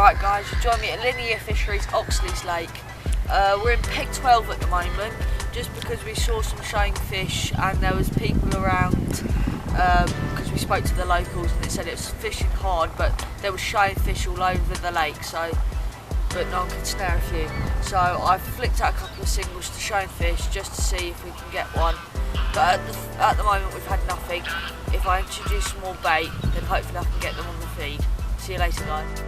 Alright guys, join me at Linear Fisheries, Oxlease Lake. We're in peg 12 at the moment, just because we saw some showing fish and there was people around, because we spoke to the locals and they said it was fishing hard, but there was showing fish all over the lake, but no one could snare a few. So I've flicked out a couple of singles to showing fish just to see if we can get one. But at the moment we've had nothing. If I introduce some more bait, then hopefully I can get them on the feed. See you later guys.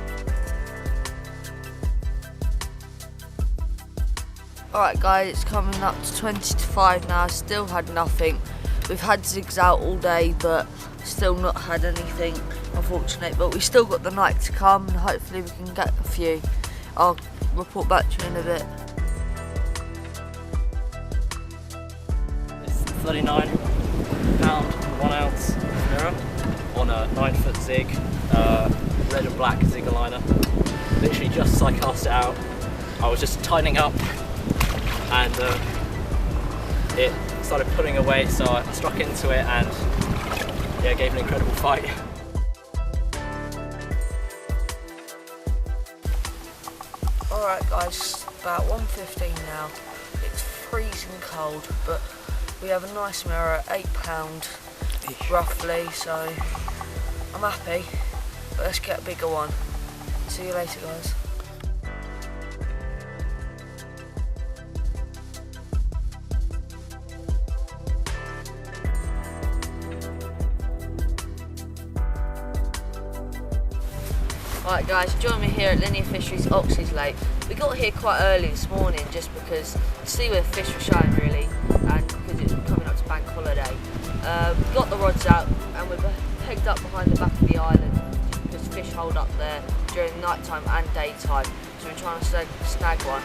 Alright guys, it's coming up to 20 to 5 now, still had nothing. We've had zigs out all day but still not had anything, unfortunately. But we still got the night to come and hopefully we can get a few. I'll report back to you in a bit. It's 39 pound 1 ounce mirror on a 9-foot zig, red and black zig liner. Literally just as I cast it out, I was just tightening up and it started pulling away, so I struck into it and yeah, gave an incredible fight. Alright guys, about 1:15 now. It's freezing cold, but we have a nice mirror, £8 roughly, so I'm happy. But let's get a bigger one. See you later guys. Right guys, join me here at Linear Fisheries, Oxlease Lake. We got here quite early this morning just because to see where the fish were showing really, and because it was coming up to bank holiday. We got the rods out and we're pegged up behind the back of the island because fish hold up there during night time and daytime, so we're trying to snag one.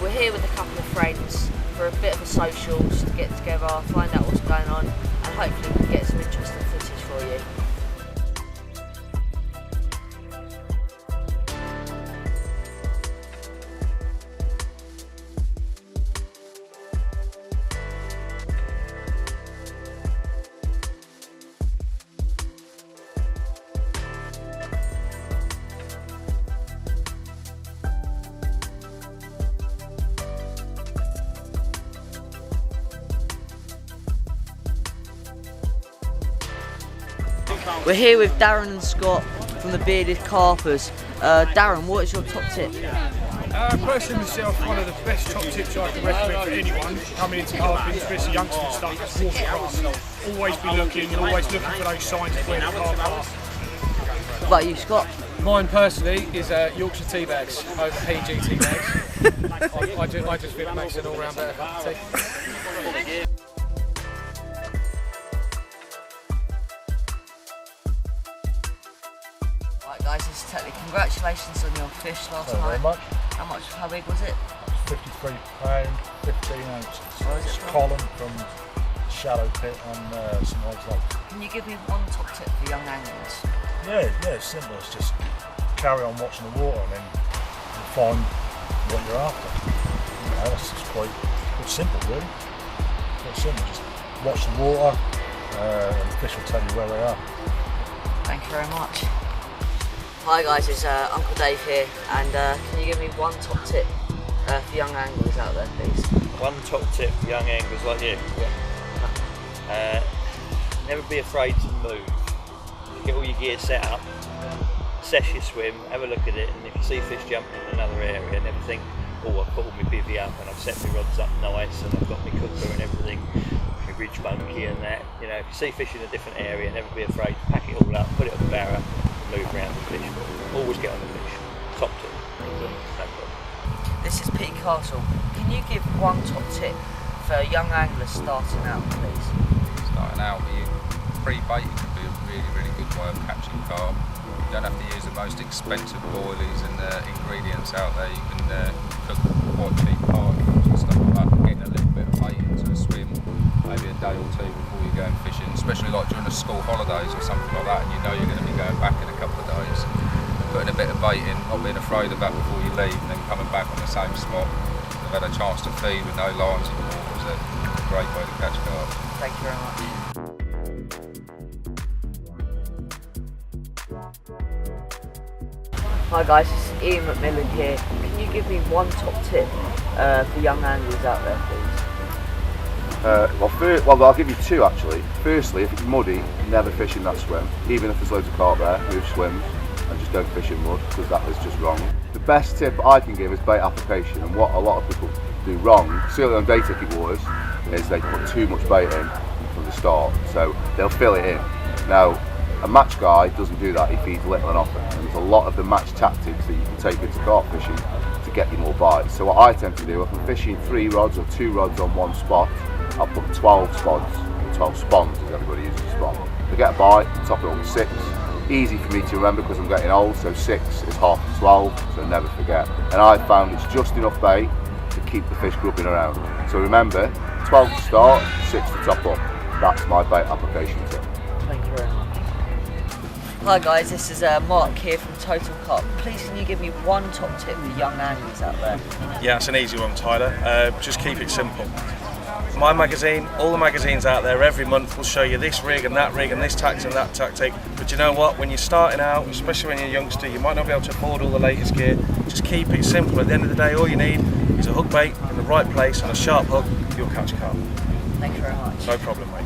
We're here with a couple of friends for a bit of a social, just to get together, find out what's going on, and hopefully we can get some interesting footage for you. We're here with Darren and Scott from the Bearded Carpers. Darren, what is your top tip? Personally myself, one of the best top tips I can recommend for anyone coming into carping, especially youngsters and stuff, is watercraft. Always be looking and always looking for those signs of where the carp are. What about you, Scott? Mine personally is Yorkshire tea bags over PG tea bags. I just think it makes an all-round better cup of tea. Right guys, this is Tetley. Congratulations on your fish last night. How big was it? 53 pound, 15 ounces. It's column from Shallow Pit on St Ives Lake. Can you give me one top tip for young anglers? Yeah, it's simple. It's just carry on watching the water and then you'll find what you're after. You know, it's just quite simple really. Quite simple. Just watch the water and the fish will tell you where they are. Thank you very much. Hi guys, it's Uncle Dave here, and can you give me one top tip for young anglers out there, please? One top tip for young anglers like you? Yeah. Never be afraid to move. Get all your gear set up, assess your swim, have a look at it, and if you see fish jumping in another area, never think, oh, I've pulled my bivvy up and I've set my rods up nice and I've got my cooker and everything, my ridge monkey and that. You know, if you see fish in a different area, never be afraid to pack it all up, put it on the barrow, move around the fish, but always get on the fish. Top tip. No problem. This is Pete Castle. Can you give one top tip for young anglers starting out, please? Starting out with you, pre-baiting can be a really good way of catching carp. You don't have to use the most expensive boilies and ingredients out there. You can cook quite cheap particles and stuff like that. Getting a little bit of bait into the swim, maybe a day or two before you go fishing, especially like during the school holidays or something like that, and you know you're going to be going back in a couple of days. Putting a bit of bait in, not being afraid of that before you leave, and then coming back on the same spot. They've had a chance to feed with no lines in the water. It's a great way to catch carp. Thank you very much. Hi guys, it's Ian McMillan here. Can you give me one top tip for young anglers out there, please? Well, I'll give you two actually. Firstly, if it's muddy, never fish in that swim. Even if there's loads of carp there, move swims and just don't fish in mud, because that is just wrong. The best tip I can give is bait application, and what a lot of people do wrong, certainly on day ticket waters, is they put too much bait in from the start, so they'll fill it in. Now, a match guy doesn't do that, he feeds little and often, and there's a lot of the match tactics that you can take into carp fishing to get you more bites. So what I tend to do, if I'm fishing 3 rods or 2 rods on one spot, I'll put 12 spots, 12 spawns as everybody uses a spawn. If I get a bite, top it up with 6. Easy for me to remember because I'm getting old, so 6 is half 12, so never forget. And I found it's just enough bait to keep the fish grubbing around. So remember, 12 to start, 6 to top up. That's my bait application tip. Thank you very much. Hi guys, this is Mark here from Total Carp. Please can you give me one top tip for young anglers out there? Yeah, it's an easy one, Tyler. Just keep it simple. My magazine, all the magazines out there every month will show you this rig and this tactic and that tactic. But you know what, when you're starting out, especially when you're a youngster, you might not be able to afford all the latest gear. Just keep it simple. At the end of the day, all you need is a hook bait in the right place and a sharp hook, you'll catch carp. Thank you very much. No problem, mate.